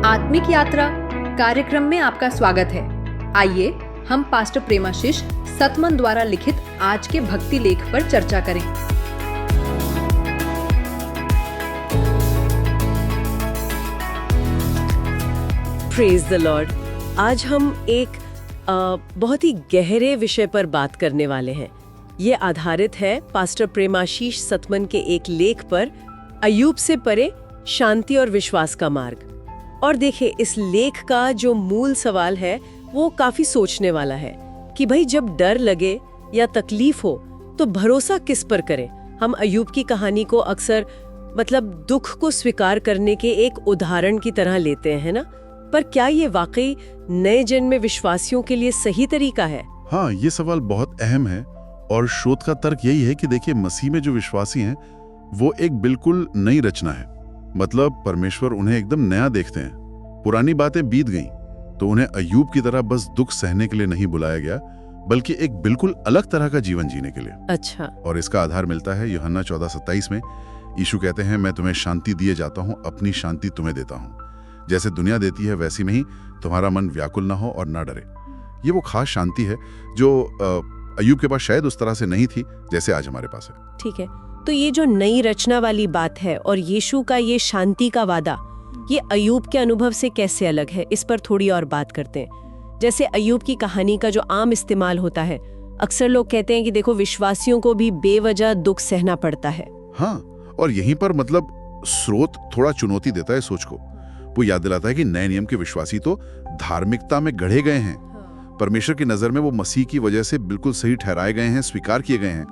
आत्मिक यात्रा कार्यक्रम में आपका स्वागत है। आइए हम पास्टर प्रेमाशीष सतमन द्वारा लिखित आज के भक्ति लेख पर चर्चा करें। Praise the Lord. आज हम एक बहुत ही गहरे विषय पर बात करने वाले हैं। ये आधारित है पास्टर प्रेमाशीष सतमन के एक लेख पर, अय्यूब से परे शांति और विश्वास का मार्ग। और देखिए, इस लेख का जो मूल सवाल है वो काफी सोचने वाला है कि भाई जब डर लगे या तकलीफ हो तो भरोसा किस पर करें। हम अय्यूब की कहानी को अक्सर दुख को स्वीकार करने के एक उदाहरण की तरह लेते हैं ना, पर क्या ये वाकई नए जन्म में विश्वासियों के लिए सही तरीका है? हाँ, ये सवाल बहुत अहम है और शोध का तर्क यही है कि देखिए, मसीह में जो विश्वासी हैं वो एक बिल्कुल नई रचना है। परमेश्वर उन्हें एकदम नया देखते हैं। पुरानी बातें बीत गईं तो उन्हें अय्यूब की तरह बस दुख सहने के लिए नहीं बुलाया गया, बल्कि एक बिल्कुल अलग तरह का जीवन जीने के लिए। अच्छा। और इसका आधार मिलता है यूहन्ना 14:27 में। यीशु कहते हैं, मैं तुम्हें शांति दिए जाता हूँ, अपनी शांति तुम्हें देता हूँ। जैसे दुनिया देती है वैसी में ही तुम्हारा मन व्याकुल ना हो और ना डरे। ये वो खास शांति है जो अय्यूब के पास शायद उस तरह से नहीं थी जैसे आज हमारे पास है। ठीक है, तो ये जो नई रचना वाली बात है और यीशु का ये शांति का वादा, ये अय्यूब के अनुभव से कैसे अलग है, इस पर थोड़ी और बात करते हैं। जैसे अय्यूब की कहानी का जो आम इस्तेमाल होता है, अक्सर लोग कहते हैं कि देखो, विश्वासियों को भी बेवजह दुख सहना पड़ता है। हाँ, और यहीं पर स्रोत थोड़ा चुनौती देता है सोच को। वो याद दिलाता है कि नए नियम के विश्वासी तो धार्मिकता में गढ़े गए हैं। परमेश्वर की नजर में वो मसीह की वजह से बिल्कुल सही ठहराए गए हैं, स्वीकार किए गए हैं,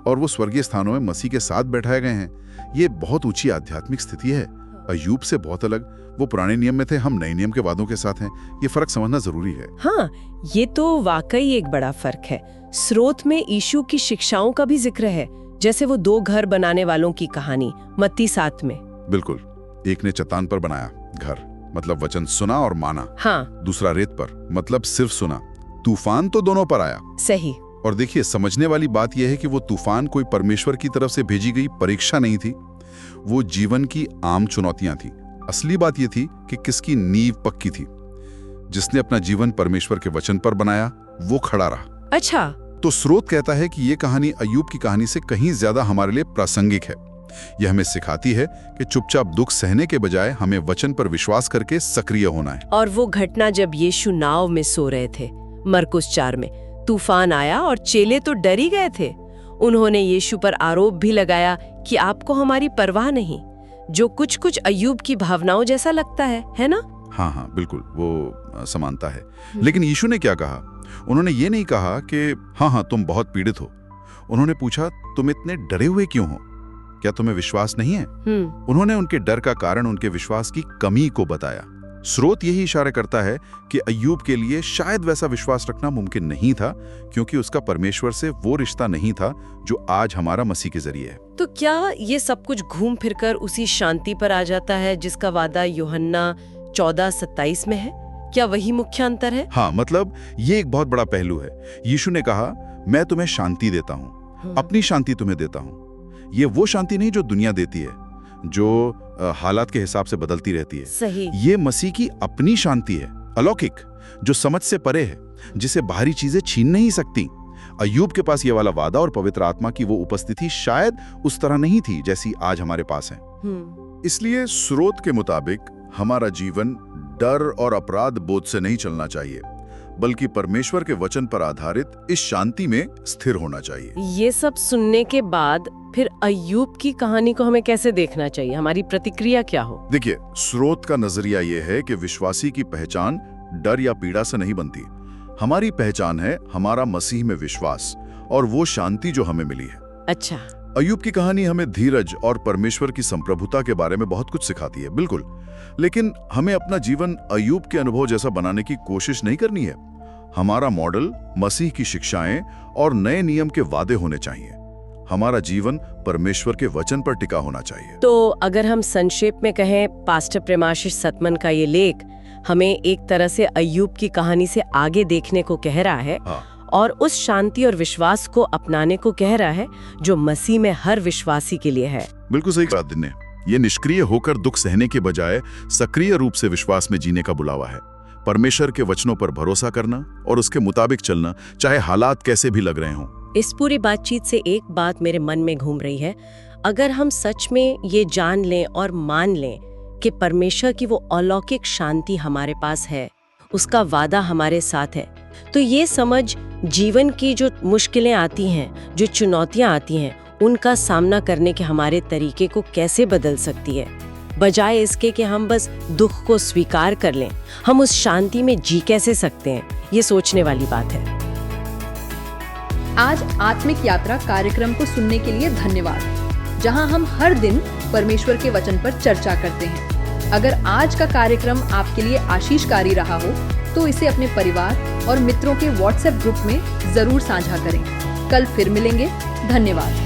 और वो स्वर्गीय स्थानों में मसीह के साथ बैठाए गए हैं। ये बहुत ऊंची आध्यात्मिक स्थिति है। अय्यूब से बहुत अलग। वो पुराने नियम में थे, हम नए नियम के वादों के साथ हैं। ये फर्क समझना जरूरी है। हाँ, ये तो वाकई एक बड़ा फर्क है। स्रोत में यीशु की शिक्षाओं का भी जिक्र है, जैसे वो 2 घर बनाने वालों की कहानी मत्ती 7 में। बिल्कुल, एक ने चट्टान पर बनाया घर, वचन सुना और माना। हाँ। दूसरा रेत पर, सिर्फ सुना। तूफान तो दोनों पर आया। सही। और देखिए, समझने वाली बात यह है कि वो तूफान कोई परमेश्वर की तरफ से भेजी गई परीक्षा नहीं थी। वो जीवन की आम चुनौतियां थी। असली बात यह थी कि किसकी नींव पक्की थी। जिसने अपना जीवन परमेश्वर के वचन पर बनाया वो खड़ा रहा। अच्छा। तो स्रोत कहता है कि ये कहानी अय्यूब की कहानी से कहीं ज्यादा हमारे लिए प्रासंगिक है। यह हमें सिखाती है कि चुपचाप दुख सहने के बजाय हमें वचन पर विश्वास करके सक्रिय होना है। और वो घटना जब यीशु नाव में सो रहे थे, मरकुस 4 में, तूफान आया और चेले तो डर ही गए थे। उन्होंने यीशु पर आरोप भी लगाया कि आपको हमारी परवाह नहीं, जो कुछ कुछ अय्यूब की भावनाओं जैसा लगता है ना? हाँ, बिल्कुल, वो समानता है। लेकिन यीशु ने क्या कहा? उन्होंने ये नहीं कहा कि हाँ तुम बहुत पीड़ित हो। उन्होंने पूछा, तुम इतने डरे हुए क्यों हो? क्या तुम्हें विश्वास नहीं है? उन्होंने उनके डर का कारण उनके विश्वास की कमी को बताया। स्रोत यही इशारा करता है कि अय्यूब के लिए शायद वैसा विश्वास रखना मुमकिन नहीं था, क्योंकि उसका परमेश्वर से वो रिश्ता नहीं था जो आज हमारा मसीह के जरिए है। तो क्या ये सब कुछ घूम फिरकर उसी शांति पर आ जाता है जिसका वादा यूहन्ना 14:27 में है? क्या वही मुख्य अंतर है? हाँ, ये एक बहुत बड़ा पहलू है। यीशु ने कहा, मैं तुम्हें शांति देता हूँ, अपनी शांति तुम्हें देता हूँ। ये वो शांति नहीं जो दुनिया देती है, जो हालात के हिसाब से बदलती रहती है। सही। ये मसीह की अपनी शांति है, अलौकिक, जो समझ से परे है, जिसे बाहरी चीजें छीन नहीं सकती। अय्यूब के पास ये वाला वादा और पवित्र आत्मा की वो उपस्थिति शायद उस तरह नहीं थी जैसी आज हमारे पास है। इसलिए स्रोत के मुताबिक हमारा जीवन डर और अपराध बोध से नहीं चलना चाहिए, बल्कि परमेश्वर के वचन पर आधारित इस शांति में स्थिर होना चाहिए। ये सब सुनने के बाद फिर अय्यूब की कहानी को हमें कैसे देखना चाहिए? हमारी प्रतिक्रिया क्या हो? देखिए, स्रोत का नजरिया ये है कि विश्वासी की पहचान डर या पीड़ा से नहीं बनती। हमारी पहचान है हमारा मसीह में विश्वास और वो शांति जो हमें मिली है। अच्छा। अय्यूब की कहानी हमें धीरज और परमेश्वर की संप्रभुता के बारे में बहुत कुछ सिखाती है, बिल्कुल। लेकिन हमें अपना जीवन अय्यूब के अनुभव जैसा बनाने की कोशिश नहीं करनी है। हमारा मॉडल मसीह की शिक्षाएं और नए नियम के वादे होने चाहिए। हमारा जीवन परमेश्वर के वचन पर टिका होना चाहिए। तो अगर हम संक्षेप में कहें, पास्टर प्रेमाशीष सतमन का ये लेख हमें एक तरह से अय्यूब की कहानी से आगे देखने को कह रहा है। हाँ। और उस शांति और विश्वास को अपनाने को कह रहा है जो मसीह में हर विश्वासी के लिए है। बिल्कुल सही बात दिन ने। ये निष्क्रिय होकर दुख सहने के बजाय सक्रिय रूप से विश्वास में जीने का बुलावा है। परमेश्वर के वचनों पर भरोसा करना और उसके मुताबिक चलना, चाहे हालात कैसे भी लग रहे हों। इस पूरी बातचीत से एक बात मेरे मन में घूम रही है। अगर हम सच में ये जान लें और मान लें कि परमेश्वर की वो अलौकिक शांति हमारे पास है, उसका वादा हमारे साथ है, तो ये समझ जीवन की जो मुश्किलें आती हैं, जो चुनौतियां आती हैं, उनका सामना करने के हमारे तरीके को कैसे बदल सकती है। बजाय इसके कि हम बस दुख को स्वीकार कर लें, हम उस शांति में जी कैसे सकते हैं, ये सोचने वाली बात है। आज आत्मिक यात्रा कार्यक्रम को सुनने के लिए धन्यवाद, जहां हम हर दिन परमेश्वर के वचन पर चर्चा करते हैं। अगर आज का कार्यक्रम आपके लिए आशीषकारी रहा हो तो इसे अपने परिवार और मित्रों के व्हाट्सएप ग्रुप में जरूर साझा करें। कल फिर मिलेंगे। धन्यवाद।